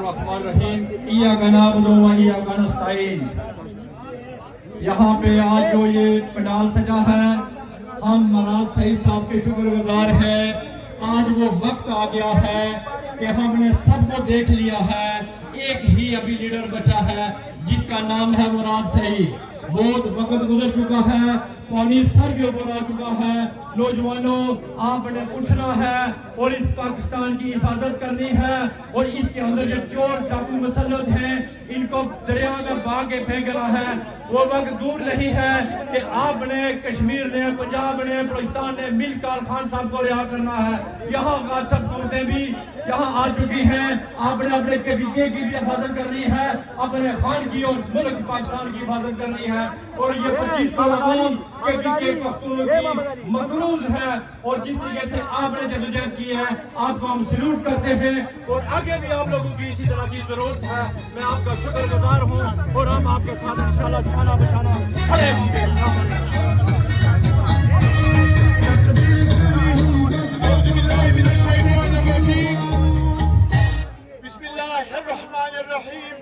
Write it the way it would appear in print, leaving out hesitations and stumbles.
बिस्मिल्लाहिर्रहमानिर्रहीम इय्याका नअबुदु व इय्याका नस्तईन। यहाँ पे आज जो ये पंडाल सजा है, हम महाराज सईद साहब के शुक्रगुजार हैं। आज वो वक्त आ गया है कि हमने सबको देख लिया है, एक ही अभी लीडर बचा है जिसका नाम है मुराद सईद। बहुत वक्त गुजर चुका है, पानी सर के ऊपर आ चुका है। नौजवानों, आपने उठना है और इस पाकिस्तान की हिफाजत करनी है। और इसके अंदर जो चोर डाकू मुसल्लत हैं, इनको दरिया में बहा के फेंकना है। वो वक्त दूर नहीं है कि आपने कश्मीर ने, पंजाब ने, बलूचिस्तान ने मिलकर खान साहब को रिहा करना है। यहाँ गासिब कौमें भी यहाँ आ चुकी हैं। आपने अपने कबीले की भी हिफाजत करनी है, अपने खान की और मुल्क पाकिस्तान की हिफाजत करनी है। और ये 25 आवाम कबीले पख्तूनों की मकरूज है। और जिस तरीके से आपने जदोजहद की है, आपको हम सैल्यूट करते हैं। और आगे भी आप लोगों की इसी तरह की जरूरत है। मैं आपका शुक्रगुजार हूँ और हम आपके साथ इंशाल्लाह शाना बशाना खड़े होंगे। बिस्मिल्लाहिर्रहमानिर्रहीम।